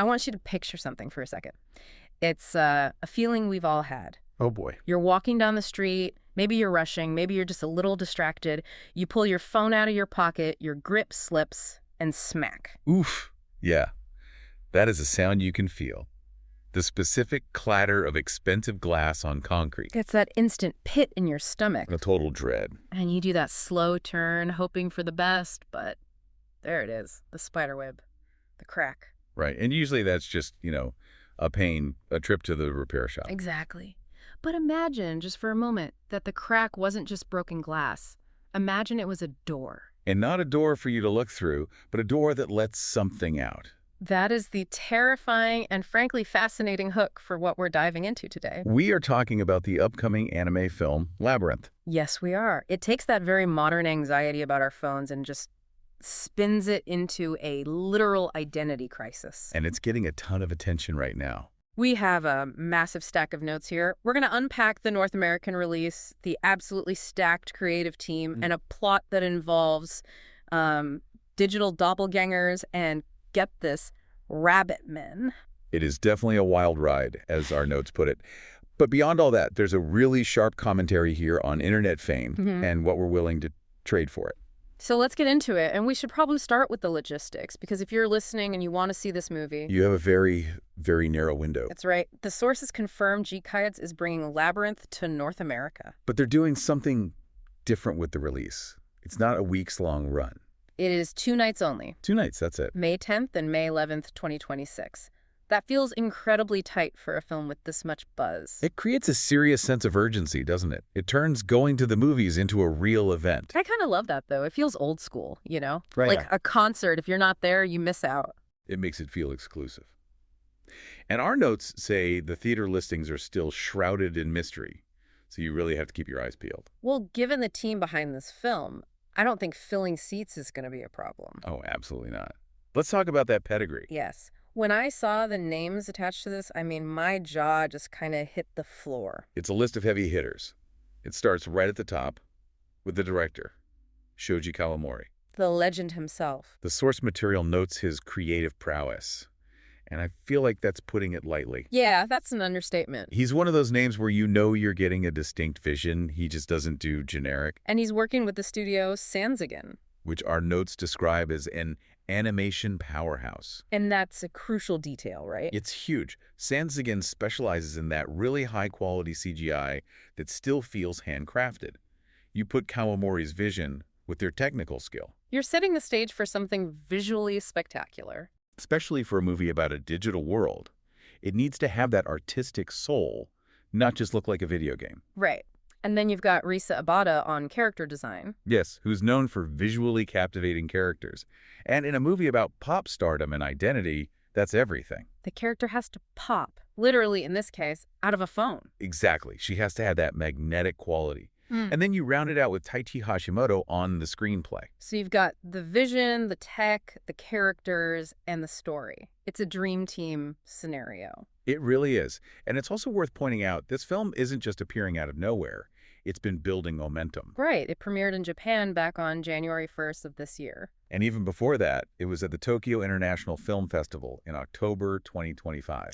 I want you to picture something for a second. It's a feeling we've all had. Oh, boy. You're walking down the street, maybe you're rushing, maybe you're just a little distracted. You pull your phone out of your pocket, your grip slips, and smack. Oof. Yeah. That is a sound you can feel. The specific clatter of expensive glass on concrete. It's that instant pit in your stomach. A total dread. And you do that slow turn, hoping for the best, but there it is, the spider web, the crack. Right. And usually that's just, a pain, a trip to the repair shop. Exactly. But imagine, just for a moment, that the crack wasn't just broken glass. Imagine it was a door. And not a door for you to look through, but a door that lets something out. That is the terrifying and frankly fascinating hook for what we're diving into today. We are talking about the upcoming anime film, Labyrinth. Yes, we are. It takes that very modern anxiety about our phones and just spins it into a literal identity crisis. And it's getting a ton of attention right now. We have a massive stack of notes here. We're going to unpack the North American release, the absolutely stacked creative team, and a plot that involves digital doppelgangers and, get this, rabbit men. It is definitely a wild ride, as our notes put it. But beyond all that, there's a really sharp commentary here on internet fame and what we're willing to trade for it. So let's get into it, and we should probably start with the logistics, because if you're listening and you want to see this movie... You have a very, very narrow window. That's right. The sources confirm G-Kites is bringing Labyrinth to North America. But they're doing something different with the release. It's not a weeks-long run. It is 2 nights only. 2 nights, that's it. May 10th and May 11th, 2026. That feels incredibly tight for a film with this much buzz. It creates a serious sense of urgency, doesn't it? It turns going to the movies into a real event. I kind of love that, though. It feels old school, you know? Right. Like a concert. If you're not there, you miss out. It makes it feel exclusive. And our notes say the theater listings are still shrouded in mystery, so you really have to keep your eyes peeled. Well, given the team behind this film, I don't think filling seats is going to be a problem. Oh, absolutely not. Let's talk about that pedigree. Yes. When I saw the names attached to this, I mean, my jaw just kind of hit the floor. It's a list of heavy hitters. It starts right at the top with the director, Shoji Kawamori. The legend himself. The source material notes his creative prowess, and I feel like that's putting it lightly. Yeah, that's an understatement. He's one of those names where you know you're getting a distinct vision. He just doesn't do generic. And he's working with the studio Sanzigen, which our notes describe as an animation powerhouse. And that's a crucial detail, right? It's huge. Sanzigen specializes in that really high-quality CGI that still feels handcrafted. You put Kawamori's vision with their technical skill. You're setting the stage for something visually spectacular. Especially for a movie about a digital world. It needs to have that artistic soul, not just look like a video game. Right. And then you've got Risa Abada on character design. Yes, who's known for visually captivating characters. And in a movie about pop stardom and identity, that's everything. The character has to pop, literally in this case, out of a phone. Exactly. She has to have that magnetic quality. And then you round it out with Taichi Hashimoto on the screenplay. So you've got the vision, the tech, the characters, and the story. It's a dream team scenario. It really is. And it's also worth pointing out, this film isn't just appearing out of nowhere. It's been building momentum. Right. It premiered in Japan back on January 1st of this year. And even before that, it was at the Tokyo International Film Festival in October 2025.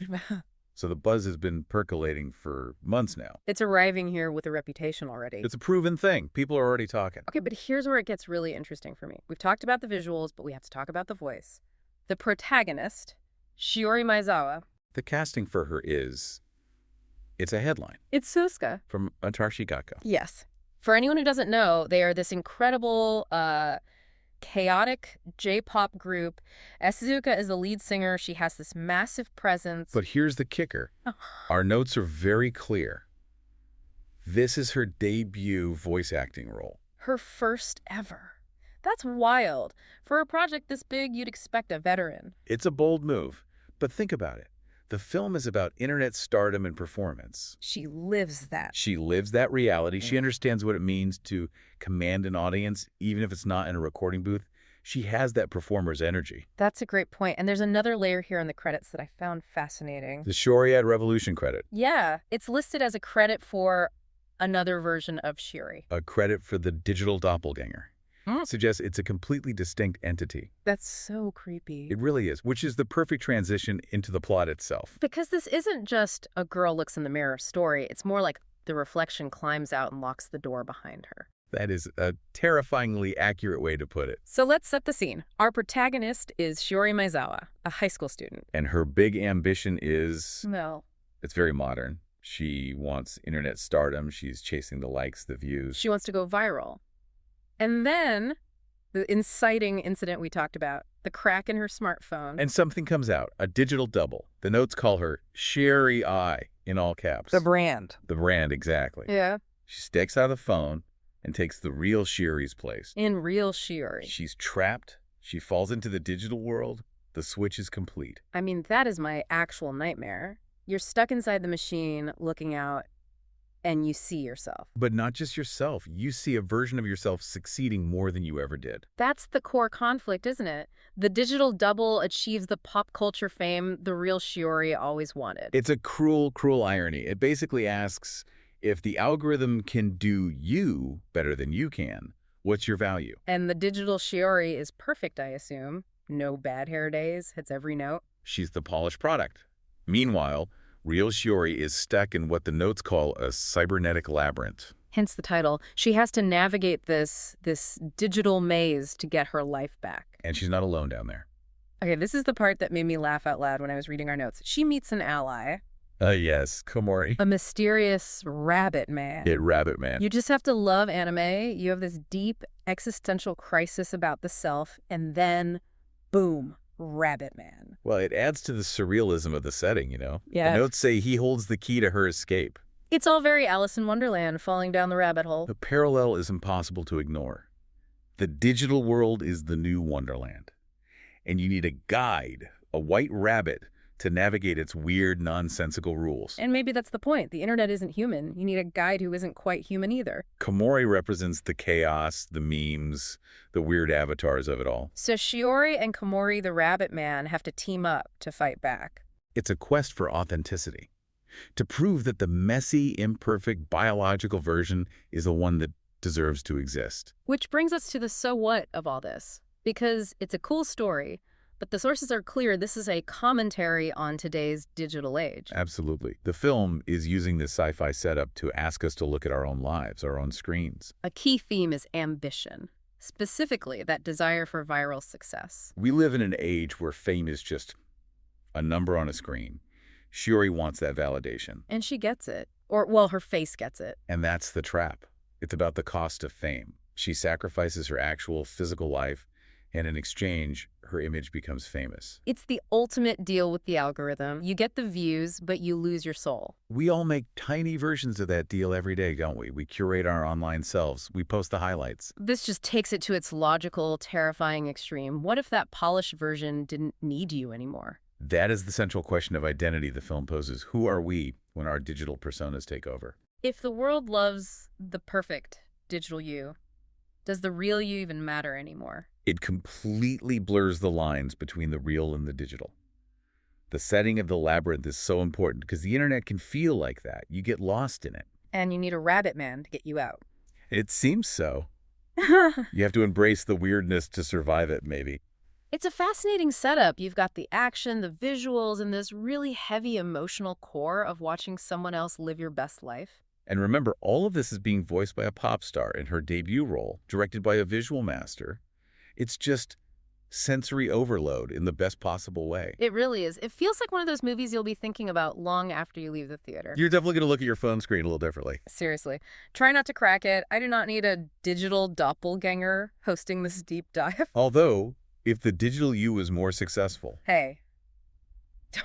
So the buzz has been percolating for months now. It's arriving here with a reputation already. It's a proven thing. People are already talking. Okay, but here's where it gets really interesting for me. We've talked about the visuals, but we have to talk about the voice. The protagonist, Shiori Maezawa. The casting for her is... It's a headline. It's Suska. From Atarashi Gakko. Yes. For anyone who doesn't know, they are this incredible... chaotic J-pop group. Asuka is the lead singer. She has this massive presence. But here's the kicker. Our notes are very clear. This is her debut voice acting role. Her first ever. That's wild. For a project this big, you'd expect a veteran. It's a bold move, but think about it. The film is about internet stardom and performance. She lives that. She lives that reality. She understands what it means to command an audience, even if it's not in a recording booth. She has that performer's energy. That's a great point. And there's another layer here in the credits that I found fascinating. The Shoriad Revolution credit. Yeah, it's listed as a credit for another version of Shiri. A credit for the digital doppelganger. suggests it's a completely distinct entity. That's so creepy. It really is, which is the perfect transition into the plot itself. Because this isn't just a girl looks in the mirror story. It's more like the reflection climbs out and locks the door behind her. That is a terrifyingly accurate way to put it. So let's set the scene. Our protagonist is Shiori Maezawa, a high school student. And her big ambition is... Well, it's very modern. She wants internet stardom. She's chasing the likes, the views. she wants to go viral. And then the inciting incident we talked about, the crack in her smartphone. And something comes out, a digital double. The notes call her Sherry I in all caps. The brand. The brand, exactly. Yeah. She stakes out the phone and takes the real Sherry's place. In real Shiori. She's trapped. She falls into the digital world. The switch is complete. I mean, that is my actual nightmare. You're stuck inside the machine looking out and you see yourself. But not just yourself. You see a version of yourself succeeding more than you ever did. That's the core conflict, isn't it? The digital double achieves the pop culture fame the real Shiori always wanted. It's a cruel, cruel irony. It basically asks, if the algorithm can do you better than you can, what's your value? And the digital Shiori is perfect, I assume. No bad hair days, hits every note. She's the polished product. Meanwhile, real Shiori is stuck in what the notes call a cybernetic labyrinth. Hence the title. She has to navigate this digital maze to get her life back. And she's not alone down there. Okay, this is the part that made me laugh out loud when I was reading our notes. She meets an ally. Yes, Komori. A mysterious rabbit man. Rabbit man. You just have to love anime. You have this deep existential crisis about the self, and then, boom, rabbit man. Well, it adds to the surrealism of the setting, you know? Yeah. The notes say he holds the key to her escape. It's all very Alice in Wonderland, falling down the rabbit hole. The parallel is impossible to ignore. The digital world is the new Wonderland. And you need a guide, a white rabbit, to navigate its weird, nonsensical rules. And maybe that's the point. The internet isn't human. You need a guide who isn't quite human either. Komori represents the chaos, the memes, the weird avatars of it all. So Shiori and Komori the rabbit man have to team up to fight back. It's a quest for authenticity, to prove that the messy, imperfect, biological version is the one that deserves to exist. Which brings us to the so what of all this. Because it's a cool story, but the sources are clear this is a commentary on today's digital age. Absolutely. The film is using this sci-fi setup to ask us to look at our own lives, our own screens. A key theme is ambition, specifically that desire for viral success. We live in an age where fame is just a number on a screen. Shiori wants that validation. And she gets it. Or, well, her face gets it. And that's the trap. It's about the cost of fame. She sacrifices her actual physical life, and in exchange, her image becomes famous. It's the ultimate deal with the algorithm. You get the views, but you lose your soul. We all make tiny versions of that deal every day, don't we? We curate our online selves. We post the highlights. This just takes it to its logical, terrifying extreme. What if that polished version didn't need you anymore? That is the central question of identity the film poses. Who are we when our digital personas take over? If the world loves the perfect digital you, does the real you even matter anymore? It completely blurs the lines between the real and the digital. The setting of the labyrinth is so important because the internet can feel like that. You get lost in it. And you need a rabbit man to get you out. It seems so. You have to embrace the weirdness to survive it, maybe. It's a fascinating setup. You've got the action, the visuals, and this really heavy emotional core of watching someone else live your best life. And remember, all of this is being voiced by a pop star in her debut role, directed by a visual master. It's just sensory overload in the best possible way. It really is. It feels like one of those movies you'll be thinking about long after you leave the theater. You're definitely going to look at your phone screen a little differently. Seriously. Try not to crack it. I do not need a digital doppelganger hosting this deep dive. Although, if the digital you is more successful. Hey,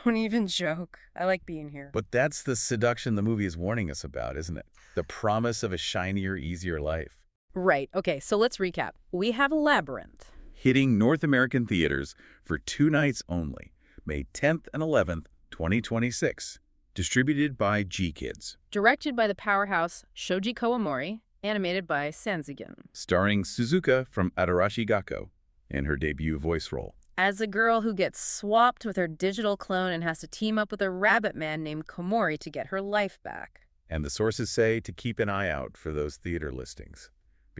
don't even joke. I like being here. But that's the seduction the movie is warning us about, isn't it? The promise of a shinier, easier life. Right. Okay, so let's recap. We have Labyrinth. Hitting North American theaters for 2 nights only, May 10th and 11th, 2026. Distributed by G-Kids. Directed by the powerhouse Shoji Kawamori. Animated by Sanzigen. Starring Suzuka from Adarashi Gakko in her debut voice role. As a girl who gets swapped with her digital clone and has to team up with a rabbit man named Komori to get her life back. And the sources say to keep an eye out for those theater listings,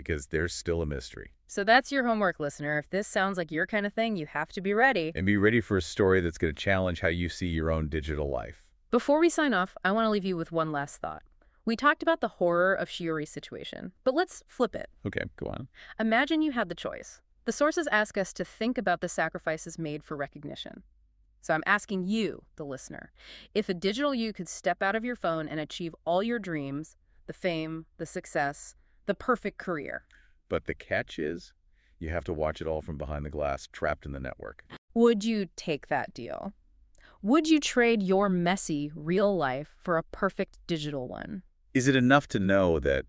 because there's still a mystery. So that's your homework, listener. If this sounds like your kind of thing, you have to be ready. And be ready for a story that's going to challenge how you see your own digital life. Before we sign off, I want to leave you with one last thought. We talked about the horror of Shiori's situation, but let's flip it. Okay, go on. Imagine you had the choice. The sources ask us to think about the sacrifices made for recognition. So I'm asking you, the listener, if a digital you could step out of your phone and achieve all your dreams, the fame, the success, the perfect career. But the catch is, you have to watch it all from behind the glass, trapped in the network. Would you take that deal? Would you trade your messy, real life for a perfect digital one? Is it enough to know that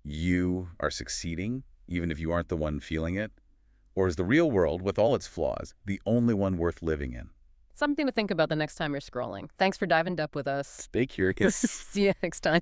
you are succeeding, even if you aren't the one feeling it? Or is the real world, with all its flaws, the only one worth living in? Something to think about the next time you're scrolling. Thanks for diving up with us. Stay curious. See you next time.